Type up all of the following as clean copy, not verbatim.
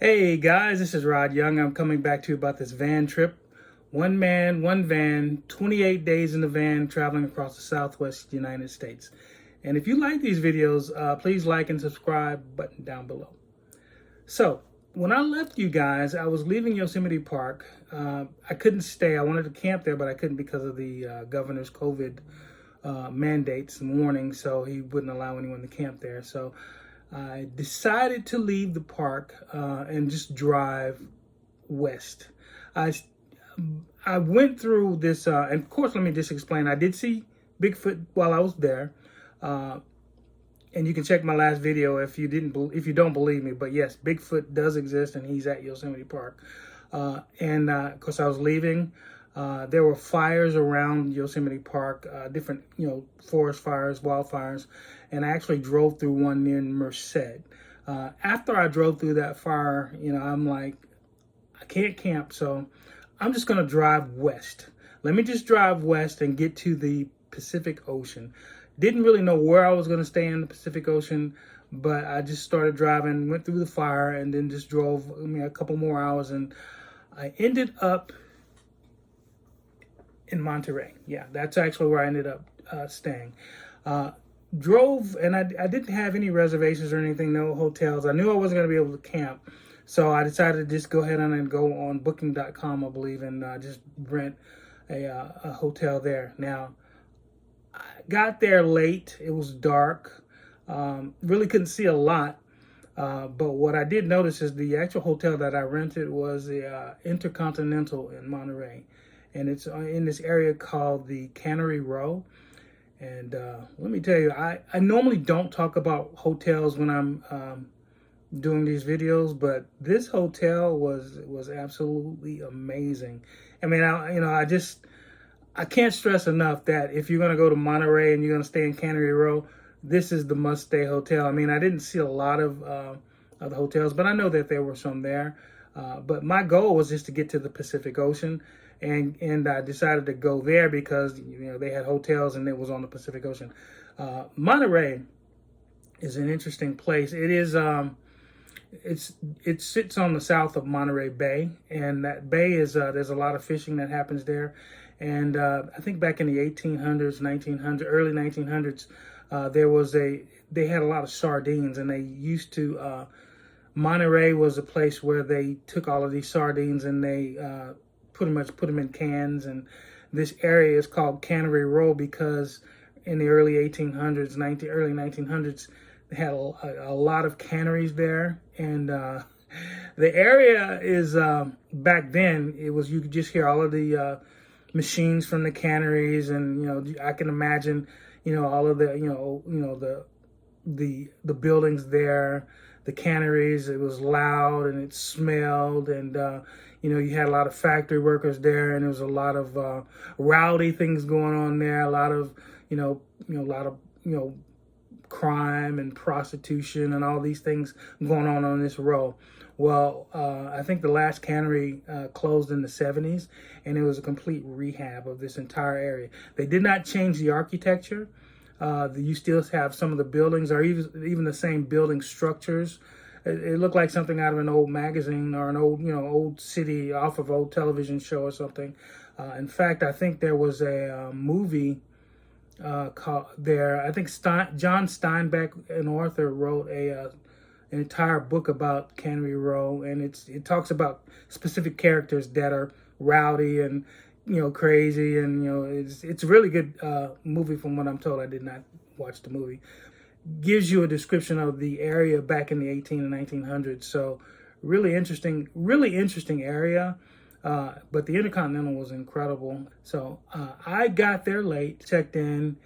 Hey guys, this is Rod Young. I'm coming back to you about this van trip. One man, one van, 28 days in the van traveling across the Southwest United States. And if you like these videos, please like and subscribe button down below. So when I left you guys, I was leaving Yosemite Park. I couldn't stay. I wanted to camp there, but I couldn't because of the governor's COVID mandates and warnings, so he wouldn't allow anyone to camp there. So I decided to leave the park and just drive west. I went through this, and of course, let me just explain. I did see Bigfoot while I was there, and you can check my last video if you don't believe me. But yes, Bigfoot does exist, and he's at Yosemite Park. And of course, I was leaving. There were fires around Yosemite Park, different, forest fires, wildfires, and I actually drove through one near Merced. After I drove through that fire, I'm like, I can't camp, so I'm just going to drive west. Let me just drive west and get to the Pacific Ocean. Didn't really know where I was going to stay in the Pacific Ocean, but I just started driving, went through the fire, and then just drove a couple more hours, and I ended up in Monterey. Yeah, that's actually where I ended up staying. Drove, and I didn't have any reservations or anything, no hotels. I knew I wasn't going to be able to camp, so I decided to just go ahead and go on booking.com, I believe, and just rent a hotel there. Now, I got there late. It was dark. Really couldn't see a lot. But what I did notice is the actual hotel that I rented was the Intercontinental in Monterey. And it's in this area called the Cannery Row. And let me tell you, I normally don't talk about hotels when I'm doing these videos, but this hotel was absolutely amazing. I mean, I can't stress enough that if you're going to go to Monterey and you're going to stay in Cannery Row, this is the must-stay hotel. I mean, I didn't see a lot of the hotels, but I know that there were some there. But my goal was just to get to the Pacific Ocean, and I decided to go there because they had hotels and it was on the Pacific Ocean. Monterey is an interesting place. It is it sits on the south of Monterey Bay, and that bay is there's a lot of fishing that happens there. And I think back in the 1800s, early 1900s, they had a lot of sardines, and they used to. Monterey was a place where they took all of these sardines and they pretty much put them in cans. And this area is called Cannery Row because in the early 1800s, early 1900s, they had a lot of canneries there. And the area is back then you could just hear all of the machines from the canneries, and I can imagine all of the the buildings there, the canneries. It was loud and it smelled, and you had a lot of factory workers there, and there was a lot of rowdy things going on there, a lot of crime and prostitution and all these things going on this row. Well, I think the last cannery closed in the 70s, and it was a complete rehab of this entire area. They did not change the architecture. You still have some of the buildings, or even the same building structures. It looked like something out of an old magazine or an old city off of old television show or something. In fact, I think there was a movie called there. I think John Steinbeck, an author, wrote an entire book about Cannery Row, and it talks about specific characters that are rowdy and crazy, and it's a really good movie from what I'm told. I did not watch the movie. Gives you a description of the area back in the 18 and 1900s. So really interesting area. But the Intercontinental was incredible. So I got there late, checked in,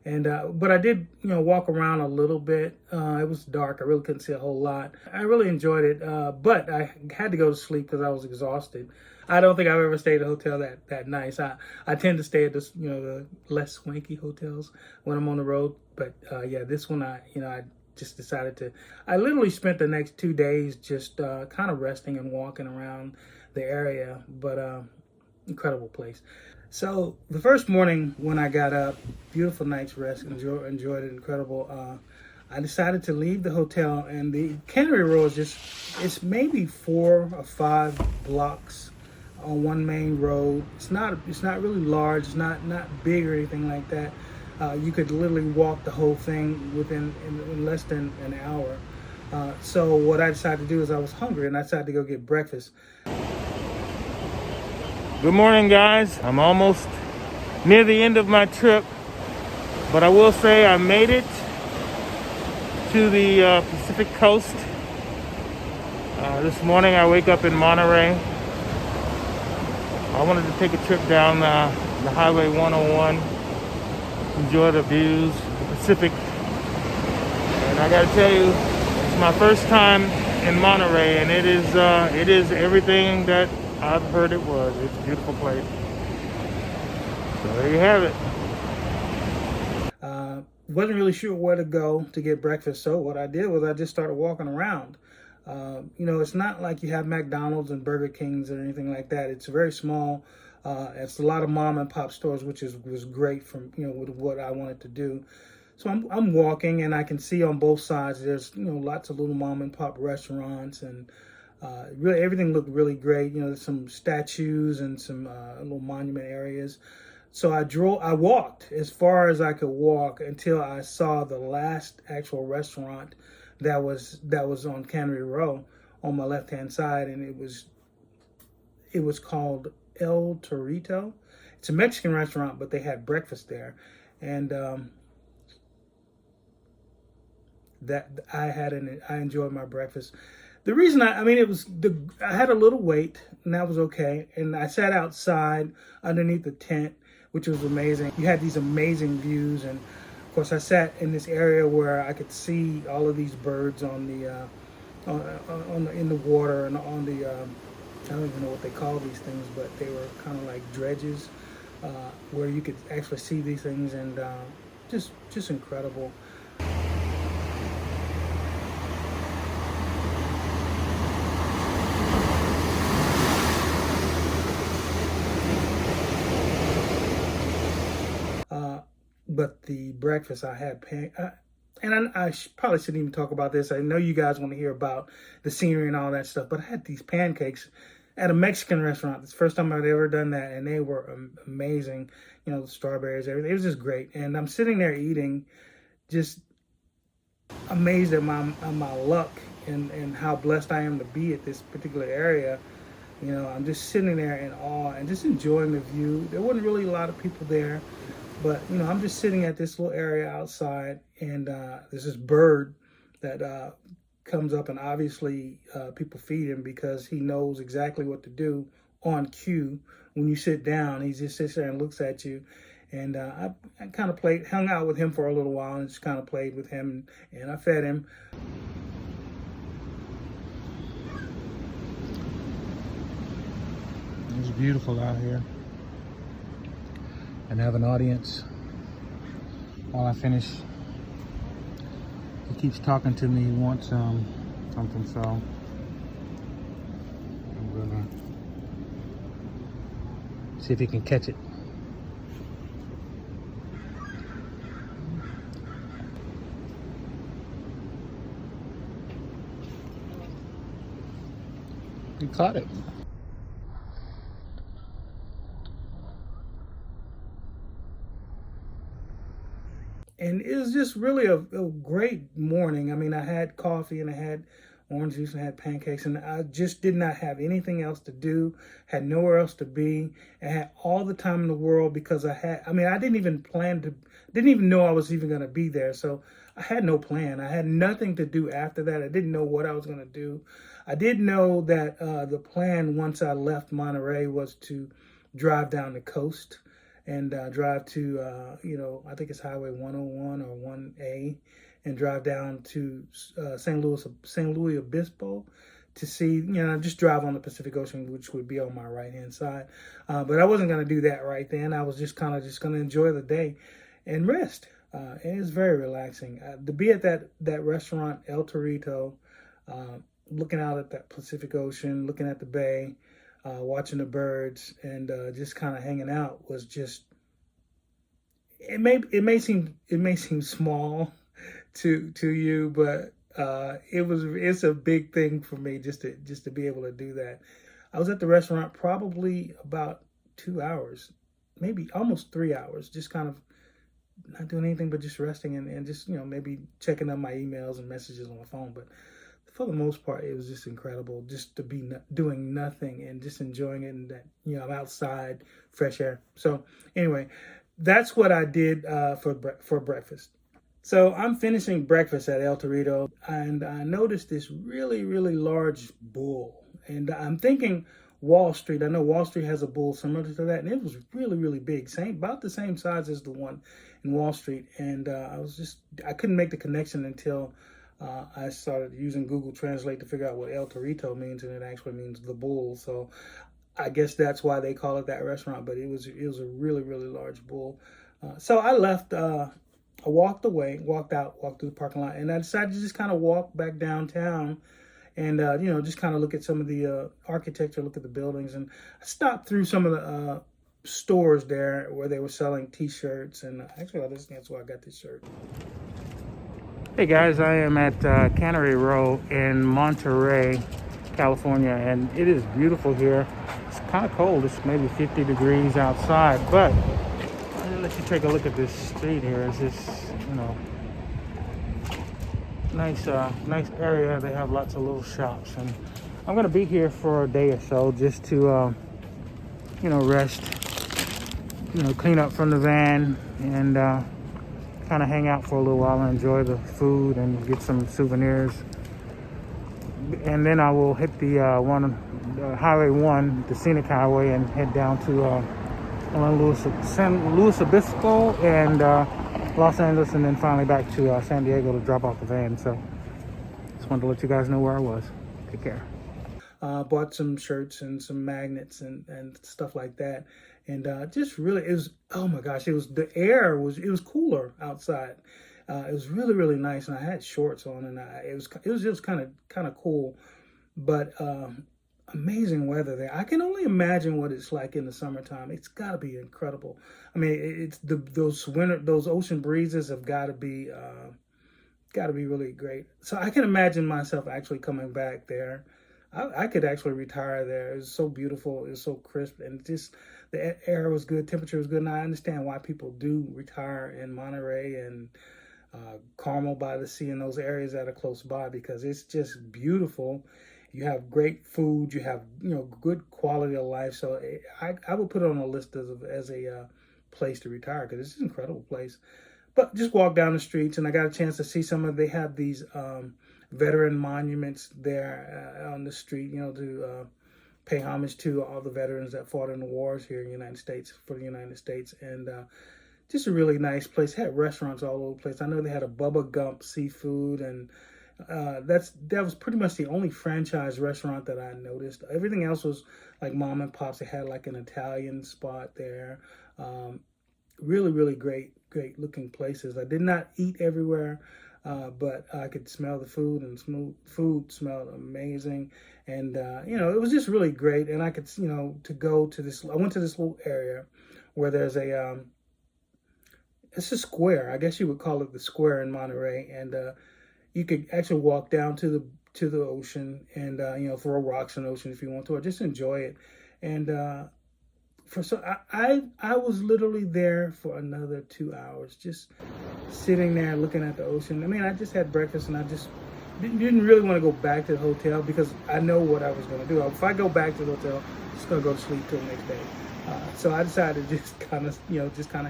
and but I did walk around a little bit. It was dark. I really couldn't see a whole lot. I really enjoyed it, but I had to go to sleep because I was exhausted. I don't think I've ever stayed at a hotel that nice. I tend to stay at the less swanky hotels when I'm on the road. But yeah, this one I just decided to. I literally spent the next 2 days just kind of resting and walking around the area. But incredible place. So the first morning when I got up, beautiful night's rest, enjoyed it, incredible. I decided to leave the hotel, and the Cannery Row is it's maybe 4 or 5 blocks on one main road. It's not really large. It's not big or anything like that. You could literally walk the whole thing in less than an hour. So what I decided to do is I was hungry, and I decided to go get breakfast. Good morning, guys. I'm almost near the end of my trip, but I will say I made it to the Pacific coast. This morning I wake up in Monterey. I wanted to take a trip down the Highway 101, enjoy the views, the Pacific. And I gotta tell you, it's my first time in Monterey, and it is everything that I've heard it was. It's a beautiful place. So there you have it. Wasn't really sure where to go to get breakfast, so what I did was I just started walking around. It's not like you have McDonald's and Burger Kings or anything like that. It's very small. It's a lot of mom and pop stores, which was great from with what I wanted to do. So I'm walking, and I can see on both sides there's lots of little mom and pop restaurants, and really everything looked really great. There's some statues and some little monument areas. So I walked as far as I could walk until I saw the last actual restaurant that was on Cannery Row on my left hand side, and it was called El Torito. It's a Mexican restaurant, but they had breakfast there, and I enjoyed my breakfast. The reason I had a little wait, and that was okay, and I sat outside underneath the tent, which was amazing. You had these amazing views, and of course I sat in this area where I could see all of these birds in the water, and on the I don't even know what they call these things, but they were kind of like dredges, where you could actually see these things, and just incredible. But the breakfast I had, I probably shouldn't even talk about this. I know you guys want to hear about the scenery and all that stuff, but I had these pancakes at a Mexican restaurant. It's the first time I'd ever done that, and they were amazing. The strawberries, everything. It was just great. And I'm sitting there eating, just amazed at my luck and how blessed I am to be at this particular area. I'm just sitting there in awe and just enjoying the view. There wasn't really a lot of people there, but I'm just sitting at this little area outside, and there's this bird that comes up, and obviously people feed him because he knows exactly what to do on cue. When you sit down, he just sits there and looks at you. And I kind of hung out with him for a little while, and just kind of played with him, and I fed him. It's beautiful out here. And I have an audience while I finish. He keeps talking to me. He wants something, so I'm gonna see if he can catch it. He caught it. And it was just really a great morning. I had coffee, and I had orange juice, and I had pancakes, and I just did not have anything else to do, had nowhere else to be, and had all the time in the world because I didn't even know I was even going to be there. So I had no plan. I had nothing to do after that. I didn't know what I was going to do. I did know that the plan once I left Monterey was to drive down the coast and drive to, I think it's Highway 101 or 1A, and drive down to St. Louis Obispo to see, just drive on the Pacific Ocean, which would be on my right-hand side. But I wasn't going to do that right then. I was just going to enjoy the day and rest. And it's very relaxing. To be at that restaurant, El Torito, looking out at that Pacific Ocean, looking at the bay, watching the birds, and just kind of hanging out was just. It may seem small to you, but it's a big thing for me just to be able to do that. I was at the restaurant probably about 2 hours, maybe almost 3 hours, just kind of not doing anything but just resting and just, maybe checking up my emails and messages on my phone. But for the most part, it was just incredible just to be doing nothing and just enjoying it, and that, I'm outside, fresh air. So anyway, that's what I did for breakfast. So I'm finishing breakfast at El Torito, and I noticed this really, really large bull. And I'm thinking Wall Street. I know Wall Street has a bull similar to that, and it was really, really big, about the same size as the one in Wall Street. And I couldn't make the connection until I started using Google Translate to figure out what El Torito means, and it actually means the bull. So I guess that's why they call it that restaurant. But it was a really, really large bull. So I left. I walked away, walked through the parking lot, and I decided to just kind of walk back downtown and, just kind of look at some of the architecture, look at the buildings. And I stopped through some of the stores there where they were selling T-shirts. And actually, that's why I got this shirt. Hey guys, I am at Cannery Row in Monterey, California, and it is beautiful here. It's kind of cold. It's maybe 50 degrees outside, but I'll let you take a look at this street here. It's just, nice area. They have lots of little shops, and I'm gonna be here for a day or so just to, rest, clean up from the van, and kind of hang out for a little while and enjoy the food and get some souvenirs. And then I will hit the Highway 1, the scenic highway, and head down to San Luis Obispo and Los Angeles, and then finally back to San Diego to drop off the van. So just wanted to let you guys know where I was. Take care. Bought some shirts and some magnets and stuff like that. And just really, it was, oh my gosh, it was cooler outside. It was really, really nice. And I had shorts on, and it was just kind of cool, but amazing weather there. I can only imagine what it's like in the summertime. It's got to be incredible. I mean, those ocean breezes have got to be really great. So I can imagine myself actually coming back there. I could actually retire there. It was so beautiful. It was so crisp, and just the air was good. Temperature was good. And I understand why people do retire in Monterey and Carmel by the Sea and those areas that are close by, because it's just beautiful. You have great food. You have good quality of life. So I would put it on a list as a place to retire, because it's an incredible place. But just walk down the streets, and I got a chance to see they have these veteran monuments there on the street, to pay homage to all the veterans that fought in the wars here in the United States, for the United States. And just a really nice place. Had restaurants all over the place. I know they had a Bubba Gump seafood, and that was pretty much the only franchise restaurant that I noticed. Everything else was like mom and pops. They had like an Italian spot there. Really, really great looking places. I did not eat everywhere, but I could smell the food, and food smelled amazing. And, it was just really great. And I could, to go to this, I went to this little area where there's it's a square. I guess you would call it the square in Monterey. And you could actually walk down to the ocean and, throw rocks in the ocean if you want to, or just enjoy it. And I was literally there for another 2 hours, just sitting there looking at the ocean. I mean, I just had breakfast, and I just didn't really want to go back to the hotel, because I know what I was going to do. If I go back to the hotel, I'm just going to go to sleep till the next day. So I decided to just kind of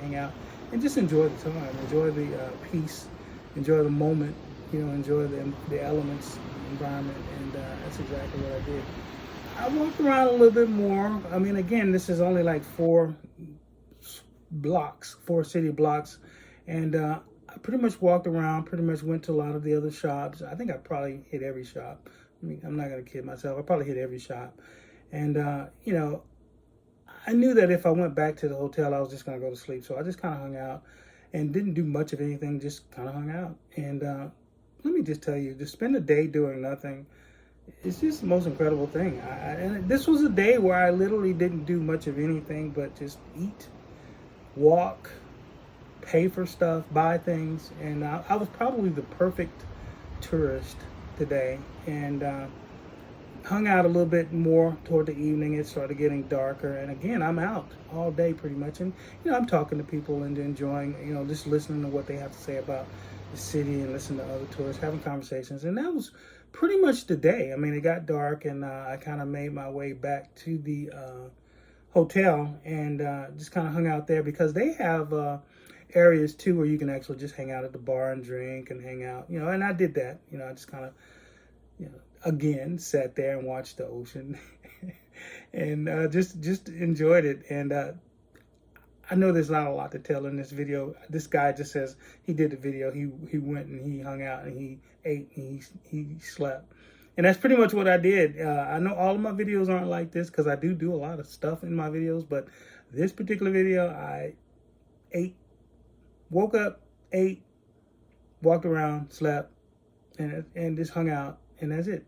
hang out and just enjoy the time, enjoy the peace, enjoy the moment, enjoy the elements, the environment, and that's exactly what I did. I walked around a little bit more. I mean, again, this is only like 4 city blocks. And I pretty much walked around, pretty much went to a lot of the other shops. I think I probably hit every shop. I mean, I'm not going to kid myself. I probably hit every shop. And, I knew that if I went back to the hotel, I was just going to go to sleep. So I just kind of hung out and didn't do much of anything, just kind of hung out. And let me just tell you, to spend a day doing nothing, it's just the most incredible thing. And this was a day where I literally didn't do much of anything but just eat, walk, pay for stuff, buy things, and I was probably the perfect tourist today, and hung out a little bit more toward the evening. It started getting darker, and again, I'm out all day pretty much, and I'm talking to people and enjoying, just listening to what they have to say about the city and listening to other tourists, having conversations, and that was pretty much the day. I mean, it got dark, and I kind of made my way back to the hotel and just kind of hung out there because they have areas too where you can actually just hang out at the bar and drink and hang out, and I did that. I just kind of, again, sat there and watched the ocean and just enjoyed it. And I know there's not a lot to tell in this video. This guy just says he did the video. He went and he hung out and he ate and he slept. And that's pretty much what I did. I know all of my videos aren't like this because I do a lot of stuff in my videos. But this particular video, I ate, woke up, ate, walked around, slept, and just hung out. And that's it.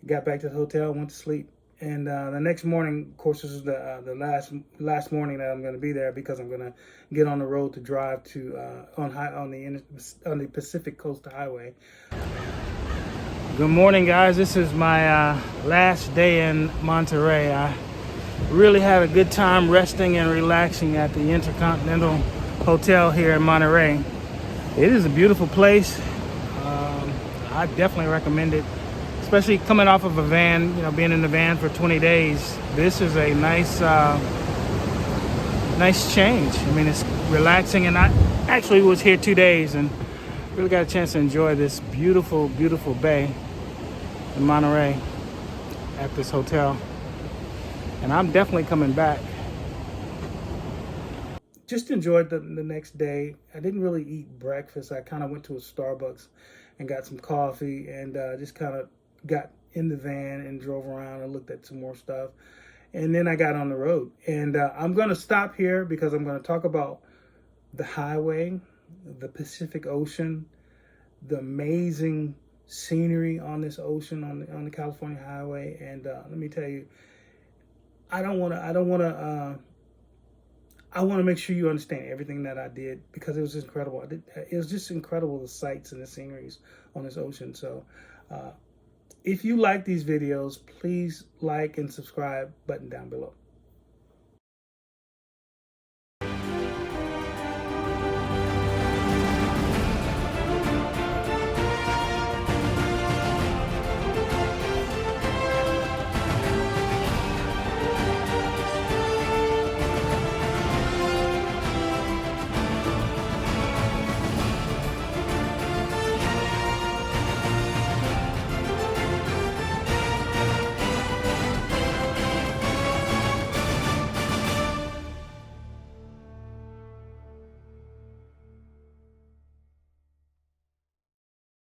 Got back to the hotel, went to sleep. And the next morning, of course, this is the last morning that I'm going to be there because I'm going to get on the road to drive to on the Pacific Coast Highway. Good morning, guys. This is my last day in Monterey. I really had a good time resting and relaxing at the Intercontinental Hotel here in Monterey. It is a beautiful place. I definitely recommend it, especially coming off of a van, being in the van for 20 days. This is a nice change. I mean, it's relaxing, and I actually was here 2 days and really got a chance to enjoy this beautiful, beautiful bay in Monterey at this hotel. And I'm definitely coming back. Just enjoyed the next day. I didn't really eat breakfast. I kind of went to a Starbucks and got some coffee and just kind of got in the van and drove around and looked at some more stuff. And then I got on the road. And I'm going to stop here because I'm going to talk about the highway, the Pacific Ocean, the amazing scenery on this ocean, on the California highway. And let me tell you, I want to make sure you understand everything that I did because it was just incredible. It was just incredible, the sights and the sceneries on this ocean. So if you like these videos, please like and subscribe, button down below.